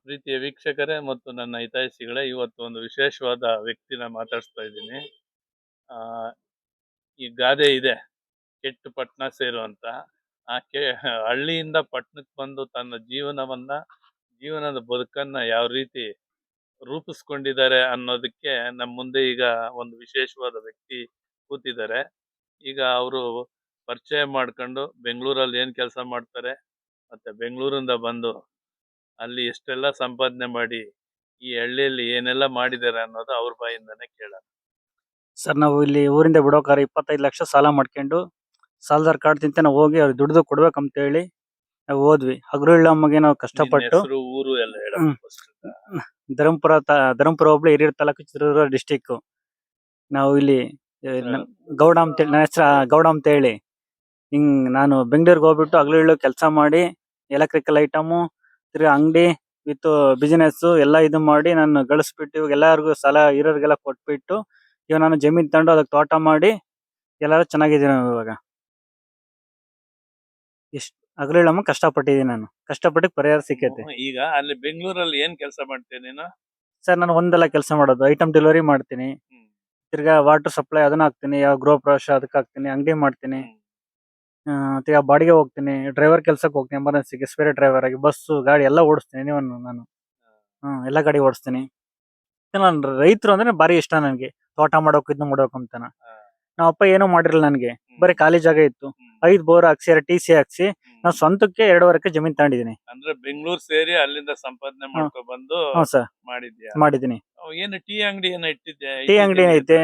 ಪ್ರೀತಿಯ ವೀಕ್ಷಕರೇ ಮತ್ತು ನನ್ನ ಹಿತೈಷಿಗಳೇ, ಇವತ್ತು ಒಂದು ವಿಶೇಷವಾದ ವ್ಯಕ್ತಿನ ಮಾತಾಡಿಸ್ತಾ ಇದ್ದೀನಿ. ಆ, ಈ ಗಾದೆ ಇದೆ, ಕೆಟ್ಟು ಪಟ್ನ ಸೇರು ಅಂತ. ಹಳ್ಳಿಯಿಂದ ಪಟ್ಟಣಕ್ಕೆ ಬಂದು ತನ್ನ ಜೀವನದ ಬದುಕನ್ನ ಯಾವ ರೀತಿ ರೂಪಿಸ್ಕೊಂಡಿದ್ದಾರೆ ಅನ್ನೋದಕ್ಕೆ ನಮ್ಮ ಮುಂದೆ ಈಗ ಒಂದು ವಿಶೇಷವಾದ ವ್ಯಕ್ತಿ ಕೂತಿದ್ದಾರೆ. ಈಗ ಅವರು ಪರಿಚಯ ಮಾಡ್ಕೊಂಡು ಬೆಂಗಳೂರಲ್ಲಿ ಏನ್ ಕೆಲಸ ಮಾಡ್ತಾರೆ, ಮತ್ತೆ ಬೆಂಗಳೂರಿಂದ ಬಂದು ಅಲ್ಲಿ ಎಷ್ಟೆಲ್ಲ ಸಂಪಾದನೆ ಮಾಡಿ ಈ ಹಳ್ಳಿಯಲ್ಲಿ ಏನೆಲ್ಲ ಮಾಡಿದ್ದಾರೆ ಅನ್ನೋದು ಅವ್ರ ಬಾಯಿಂದಾನೆ ಕೇಳೋಣ. ಸರ್, ನಾವು ಇಲ್ಲಿ ಊರಿಂದ ಬಿಡೋಕಾರ 25 ಲಕ್ಷ ಸಾಲ ಮಾಡ್ಕೊಂಡು ಸಾಲದಾರ್ ಕಾರ್ಡ್ ತಿಂತ ನಾವು ಹೋಗಿ ಅವ್ರಿಗೆ ದುಡ್ದು ಕೊಡ್ಬೇಕಂತ ಹೇಳಿ ನಾವು ಹೋದ್ವಿ. ಹಗರು ಇಳ್ಳಮ್ಮಗೆ ನಾವು ನಿನ್ನ ಕಷ್ಟಪಟ್ಟು ಹೆಸರು, ಊರು ಎಲ್ಲ ಹೇಳ. ಧರ್ಮಪುರ ಹೋಬಳಿ ಹಿರಿಯೂರು ತಾಲೂಕು ಚಿತ್ರದುರ್ಗ ಡಿಸ್ಟಿಕ್. ನಾವು ಇಲ್ಲಿ ಗೌಡ ಅಂತ ಹೇಳಿ, ನನ್ನ ಹೆಸರು ಗೌಡ ಅಂತ ಹೇಳಿ. ನಾನು ಬೆಂಗಳೂರಿಗೆ ಹೋಗ್ಬಿಟ್ಟು ಹಗಲು ಇಳ್ಳು ಕೆಲಸ ಮಾಡಿ ಎಲೆಕ್ಟ್ರಿಕಲ್ ಐಟಮು ತಿರ್ಗಿ ಅಂಗಡಿ ವಿತ್ ಬಿಸಿನೆಸ್ ಎಲ್ಲ ಇದು ಮಾಡಿ ನಾನು ಗಳಿಸ್ಬಿಟ್ಟು ಇವಾಗ ಎಲ್ಲರಿಗೂ ಸಾಲ ಇರೋರಿಗೆಲ್ಲ ಕೊಟ್ಬಿಟ್ಟು ಇವಾಗ ನಾನು ಜಮೀನ್ ತಗೊಂಡು ಅದಕ್ಕೆ ತೋಟ ಮಾಡಿ ಎಲ್ಲರೂ ಚೆನ್ನಾಗಿದ್ದೀನಿ. ಇವಾಗ ಎಷ್ಟು ಹಗಲಿಳಮ್ಮ ಕಷ್ಟಪಟ್ಟಿದ್ದೀನಿ, ನಾನು ಕಷ್ಟಪಟ್ಟು ಪರಿಹಾರ ಸಿಕ್ಕೈತೆ. ಈಗ ಅಲ್ಲಿ ಬೆಂಗಳೂರಲ್ಲಿ ಏನ್ ಕೆಲಸ ಮಾಡ್ತೇನೆ ನೀನು? ಸರ್, ನಾನು ಒಂದೆಲ್ಲ ಕೆಲಸ ಮಾಡೋದು, ಐಟಮ್ ಡೆಲಿವರಿ ಮಾಡ್ತೀನಿ, ತಿರ್ಗಾ ವಾಟರ್ ಸಪ್ಲೈ ಅದನ್ನ ಹಾಕ್ತೀನಿ, ಯಾವ ಗೃಹ ಪ್ರವೇಶ ಅದಕ್ಕೆ ಹಾಕ್ತೀನಿ, ಅಂಗಡಿ ಮಾಡ್ತೀನಿ, ತಿರ್ಗಾ ಬಾಡಿಗೆ ಹೋಗ್ತೀನಿ, ಡ್ರೈವರ್ ಕೆಲ್ಸಕ್ಕೆ ಹೋಗ್ತೀನಿ, ಎಮರ್ಜೆನ್ಸಿಗೆ ಸ್ಪೇರ್ ಡ್ರೈವರ್ ಆಗಿ ಬಸ್ಸು ಗಾಡಿ ಎಲ್ಲ ಓಡಿಸ್ತೀನಿ. ನಾನು ಎಲ್ಲ ಗಾಡಿ ಓಡಿಸ್ತೀನಿ. ನಾನು ರೈತರು ಅಂದ್ರೆ ಭಾರಿ ಇಷ್ಟ ನನಗೆ, ತೋಟ ಮಾಡೋಕು ಇದನ್ನ ಮಾಡೋಕು ಅಂತ. ನಮ್ಮ ಅಪ್ಪ ಏನೂ ಮಾಡಿರಲಿಲ್ಲ ನನಗೆ, ಬರೀ ಖಾಲಿ ಜಾಗ ಇತ್ತು, 5 ಬೋರ್ ಹಾಕ್ಸಿ 2 TC ಹಾಕ್ಸಿ ನಾನು ಸ್ವಂತಕ್ಕೆ 2.5 ಎಕರೆ ಜಮೀನ್ ತಗೊಂಡಿದ್ದೀನಿ. ಅಂದ್ರೆ ಬೆಂಗಳೂರು ಸೇರಿ ಅಲ್ಲಿಂದ ಸಂಪಾದನೆ ಮಾಡ್ಕೊ ಬಂದು ಸರ್ ಮಾಡಿದ್ದೀನಿ. ಏನು ಟೀ ಅಂಗಡಿ ಏನೋ ಇಟ್ಟಿದ್ಯಾ? ಟೀ ಅಂಗಡಿ ಐತೆ,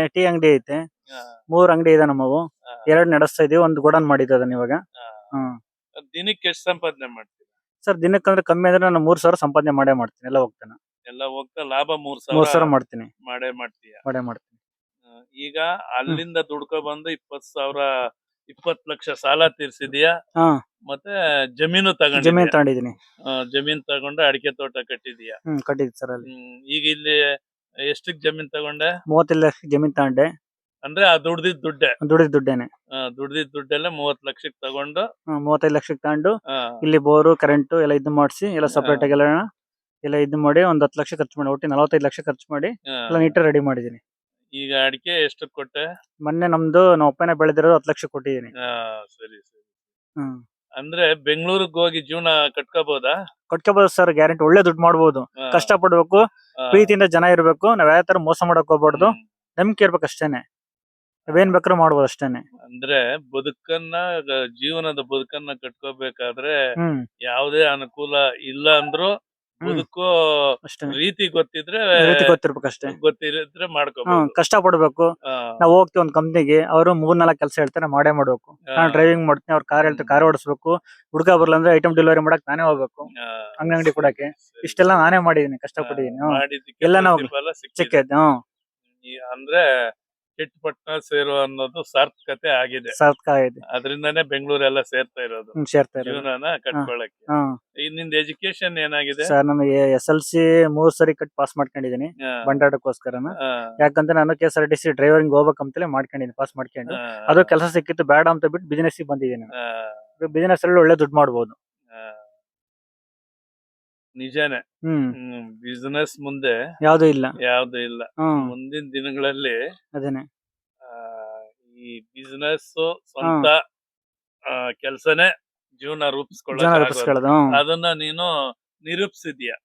3 ಅಂಗಡಿ ಇದೆ ನಮ್ಮವು. 2 ನಡೆಸ್ತಾ ಇದೀವಿ, ಒಂದು ಗೋಡನ್ ಮಾಡಿದ್ದದನ್ನ ಇವಾಗ. ದಿನಕ್ಕೆ ಎಷ್ಟು ಸಂಪಾದನೆ ಮಾಡ್ತೀವಿ? ಸರ್, ದಿನಕ್ಕಂದ್ರೆ ಕಮ್ಮಿ ಅಂದ್ರೆ ನಾನು 3,000 ಸಂಪಾದನೆ ಮಾಡೇ ಮಾಡ್ತೀನಿ. ಎಲ್ಲ ಹೋಗ್ತಾ ಲಾಭ 3,000 ಮಾಡ್ತೀನಿ. ಮಾಡೇ ಮಾಡ್ತೀನಿ. ಈಗ ಅಲ್ಲಿಂದ ದುಡ್ಕೊ ಬಂದು 20 ಲಕ್ಷ ಸಾಲ ತೀರ್ಸಿದ್ಯಾ? ಮತ್ತೆ ಜಮೀನು ತಗೊಂಡಿದ್ದೀನಿ. ಜಮೀನ್ ತಗೊಂಡು ಅಡಿಕೆ ತೋಟ ಕಟ್ಟಿದ್ಯಾ? ಕಟ್ಟಿದ್ದೆ ಸರ್. ಅಲ್ಲಿ ಈಗ ಇಲ್ಲಿ ಎಷ್ಟಕ್ ಜಮೀನ್ ತಗೊಂಡೆ? 35 ಲಕ್ಷ ಜಮೀನ್ ತಗೊಂಡೆ. ಅಂದ್ರೆ ಆ ದುಡ್ದಿದ್ ದುಡ್ಡೇನೆ. ದುಡ್ದಿದ್ ದುಡ್ಡೆಲ್ಲ 30 ಲಕ್ಷಕ್ಕೆ ತಗೊಂಡು 35 ಲಕ್ಷಕ್ಕೆ ತಗೊಂಡು ಇಲ್ಲಿ ಬೋರು ಕರೆಂಟ್ ಎಲ್ಲ ಇದು ಮಾಡಿಸಿ ಎಲ್ಲ ಸಪರೇಟ್ ಆಗಿ ಎಲ್ಲ ಇದು ಮಾಡಿ ಒಂದು 10 ಲಕ್ಷ ಖರ್ಚು ಮಾಡಿ, ಒಟ್ಟು 45 ಲಕ್ಷ ಖರ್ಚು ಮಾಡಿ ಎಲ್ಲ ನೀಟಾಗಿ ರೆಡಿ ಮಾಡಿದೀನಿ. ಈಗ ಅಡಿಕೆ ಎಷ್ಟು ಕೊಟ್ಟೆ? ಮೊನ್ನೆ ನಮ್ಮ ಅಪ್ಪನೇ ಬೆಳೆದಿರೋದು 10 ಲಕ್ಷ ಕೊಟ್ಟಿದ್ದೀನಿ. ಸರಿ. ಅಂದ್ರೆ ಬೆಂಗಳೂರಿಗೆ ಹೋಗಿ ಜೀವನ ಕಟ್ಕೋಬಹುದು ಸರ್, ಗ್ಯಾರಂಟಿ ಒಳ್ಳೆ ದುಡ್ಡು ಮಾಡ್ಬೋದು. ಕಷ್ಟ ಪಡ್ಬೇಕು, ಪ್ರೀತಿಯಿಂದ ಜನ ಇರ್ಬೇಕು, ನಾವ್ ಯಾವ ತರ ಮೋಸ ಮಾಡಕ್ ಹೋಗ್ಬಾರ್ದು, ನಂಬಿಕೆ ಇರ್ಬೇಕು ಅಷ್ಟೇನೆ. ನಾವೇನ್ ಬೇಕಾದ್ರೂ ಮಾಡ್ಬೋದು ಅಷ್ಟೇನೆ. ಅಂದ್ರೆ ಜೀವನದ ಬದುಕನ್ನ ಕಟ್ಕೋಬೇಕಾದ್ರೆ ಯಾವುದೇ ಅನುಕೂಲ ಇಲ್ಲ ಅಂದ್ರೂ ಬದುಕೋ ರೀತಿ ಗೊತ್ತಿರ್ಬೇಕು ಅಷ್ಟೇ. ಗೊತ್ತಿದ್ರೆ ಮಾಡ್ಕೋಬಹುದು. ಕಷ್ಟ ಪಡ್ಬೇಕು. ನಾವ್ ಹೋಗ್ತೀವಿ ಒಂದ್ ಕಂಪ್ನಿಗೆ, ಅವರು 3-4 ಕೆಲಸ ಹೇಳ್ತಾರೆ, ಮಾಡೇ ಮಾಡ್ಬೇಕು. ನಾನು ಡ್ರೈವಿಂಗ್ ಮಾಡ್ತೀನಿ, ಅವ್ರ ಕಾರ್ ಹೇಳ್ತಾರೆ, ಕಾರ್ ಓಡಿಸ್ಬೇಕು. ಹುಡುಗ ಬರ್ಲ ಅಂದ್ರೆ ಐಟಮ್ ಡೆಲಿವರಿ ಮಾಡಕ್ ನಾನೇ ಹೋಗ್ಬೇಕು, ಅಂಗಡಿ ಕೊಡಕ್ಕೆ. ಇಷ್ಟೆಲ್ಲ ನಾನೇ ಮಾಡಿದೀನಿ, ಕಷ್ಟಪಟ್ಟಿದೀನಿ. ಎಲ್ಲ ನಾವು ಸಿಕ್ಕೈತೆ. ಅಂದ್ರೆ ಕೆಟ್ಟಪಟ್ಟಣ ಸೇರು ಅನ್ನೋದು ಸಾರ್ಥಕತೆ ಆಗಿದೆ. ಅದರಿಂದಾನೇ ಬೆಂಗಳೂರೆಲ್ಲ ಸೇರ್ತಾ ಇರೋದು ಜೀವನನ ಕಟ್ಕೊಳ್ಳಕ್ಕೆ. ನಿಂದ ಎಜುಕೇಶನ್ ಏನಾಗಿದೆ? ಸರ್, ನಾನು SLC 3 ಸರಿ ಕಟ್ ಪಾಸ್ ಮಾಡ್ಕೊಂಡಿದ್ದೀನಿ ಬಂಡಾಟಕ್ಕೋಸ್ಕರನ. ಯಾಕಂದ್ರೆ ನಾನು KSRTC ಡ್ರೈವರಿಂಗ್ ಹೋಗ್ಬೇಕಂತಲೇ ಮಾಡ್ಕೊಂಡಿದ್ದೀನಿ, ಪಾಸ್ ಮಾಡ್ಕೊಂಡು. ಅದು ಕೆಲಸ ಸಿಕ್ಕಿತ್ತು, ಬೇಡ ಅಂತ ಬಿಟ್ಟು ಬಿಸಿನೆಸ್ ಬಂದಿದ್ದೀನಿ. ಬಿಸಿನೆಸ್ ಅಲ್ಲಿ ಒಳ್ಳೆ ದುಡ್ಡು ಮಾಡ್ಬೋದು. ನಿಜಾನೇ. ಬಿಸಿನೆಸ್ ಮುಂದೆ ಯಾವ್ದು ಇಲ್ಲ. ಮುಂದಿನ ದಿನಗಳಲ್ಲಿ ಅದೇನೆ, ಈ ಬಿಸಿನೆಸ್ ಸ್ವಂತ ಕೆಲ್ಸನೇ ಜೀವನ ರೂಪಿಸ್ಕೊಳ್ಳೋದು, ಅದನ್ನ ನೀನು ನಿರೂಪಿಸಿದ್ಯಾ.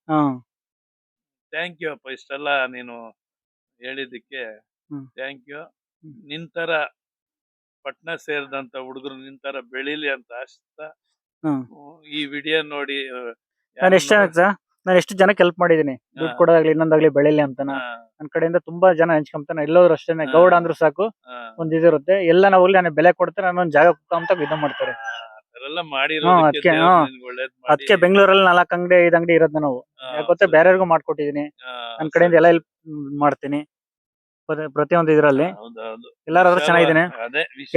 ಥ್ಯಾಂಕ್ ಯು ಅಪ್ಪ, ಇಷ್ಟೆಲ್ಲ ನೀನು ಹೇಳಿದ್ದಕ್ಕೆ ಥ್ಯಾಂಕ್ ಯು. ನಿಂತರ ಪಟ್ನ ಸೇರಿದಂತ ಹುಡುಗರು ನಿಂತರ ಬೆಳಿಲಿ ಅಂತ ಆಶಿಸ್ತಾ ಈ ವಿಡಿಯೋ ನೋಡಿ ನಾನು ಎಷ್ಟು ಜನಕ್ಕೆ ಹೆಲ್ಪ್ ಮಾಡಿದೀನಿ, ದುಡ್ಡು ಕೊಡೋದಾಗ್ಲಿ ಇನ್ನೊಂದಾಗ್ಲಿ ಬೆಳಿಲಿ ಅಂತ. ನನ್ನ ಕಡೆಯಿಂದ ತುಂಬಾ ಜನ ಹಂಚ್ಕೊಂತಾನೆ. ಎಲ್ಲರೂ ಅಷ್ಟೇನೆ, ಗೌಡ ಅಂದ್ರೂ ಸಾಕು ಒಂದ್ ಇದಿರುತ್ತೆ. ಎಲ್ಲ ನಾವು ನಾನು ಬೆಲೆ ಕೊಡ್ತಾರೆ, ನಾನೊಂದ್ ಜಾಗ ಅಂತ ಇದು ಮಾಡ್ತಾರೆ. ಅದಕ್ಕೆ ಬೆಂಗಳೂರಲ್ಲಿ 4 ಅಂಗಡಿ 5 ಅಂಗಡಿ ಇರೋದ್ ನಾವು. ಯಾಕೆ ಬೇರೆಯವ್ರಿಗೂ ಮಾಡ್ಕೊಟ್ಟಿದೀನಿ. ನನ್ನ ಕಡೆಯಿಂದ ಎಲ್ಲ ಹೆಲ್ಪ್ ಮಾಡ್ತೀನಿ ಪ್ರತಿಯೊಂದು ಇದ್ರಲ್ಲಿ. ಎಲ್ಲಾದ್ರೂ ಚೆನ್ನಾಗಿದ್ದೀನಿ.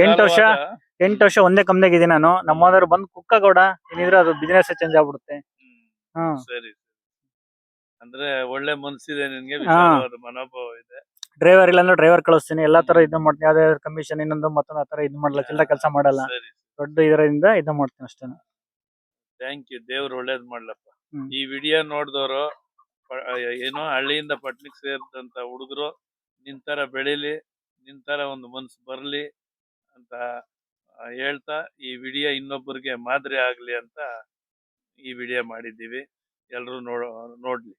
8 ವರ್ಷ ಒಂದೇ ಕಂಪ್ನಿಗೆ ಇದೀನಿ ನಾನು. ನಮ್ಮವ್ರು ಬಂದು ಕುಕ್ಕಗೌಡ ಏನಿದ್ರೆ ಅದು ಬಿಸಿನೆಸ್ ಚೇಂಜ್ ಆಗ್ಬಿಡುತ್ತೆ. ಸರಿ. ಅಂದ್ರೆ ಒಳ್ಳೆ ಮನಸ್ಸಿದೆ ನಿನ್ಗೆ, ವಿಶಾಲವಾದ ಮನೋಭಾವ ಇದೆ. ಡ್ರೈವರ್ ಇಲ್ಲ ಅಂದ್ರೆ ಡ್ರೈವರ್ ಕಳಿಸ್ತೀನಿ, ಎಲ್ಲಾ ತರ ಇದು ಮಾಡ್ತೀನಿ. ಯಾವ್ದೇ ಕಮಿಷನ್ ಇನ್ನೊಂದು ಮತ್ತೊಂದು ಆತರ ಇದು ಮಾಡಲ್ಲ, ಚಿಲ್ಲರೆ ಕೆಲಸ ಮಾಡಲ್ಲ. ದೊಡ್ಡ ಇದರಿಂದ ಇದು ಮಾಡ್ತೀನಿ ಅಷ್ಟೇ. Thank you. ದೇವ್ರು ಒಳ್ಳೇದ್ ಮಾಡ್ಲಪ್ಪ. ಹ್ಮ್. ಈ ವಿಡಿಯೋ ನೋಡ್ದವ್ರು ಏನೋ ಹಳ್ಳಿಯಿಂದ ಪಟ್ಟಣಕ್ಕೆ ಸೇರಿದಂತ ಹುಡುಗರು ನಿಂತರ ಬೆಳಿಲಿ, ನಿಂತರ ಒಂದು ಮನ್ಸು ಬರ್ಲಿ ಅಂತ ಹೇಳ್ತಾ ಈ ವಿಡಿಯೋ ಇನ್ನೊಬ್ಬರಿಗೆ ಮಾದರಿ ಆಗ್ಲಿ ಅಂತ ಈ ವಿಡಿಯೋ ಮಾಡಿದ್ದೀವಿ. ಎಲ್ರು ನೋಡ್ಲಿ.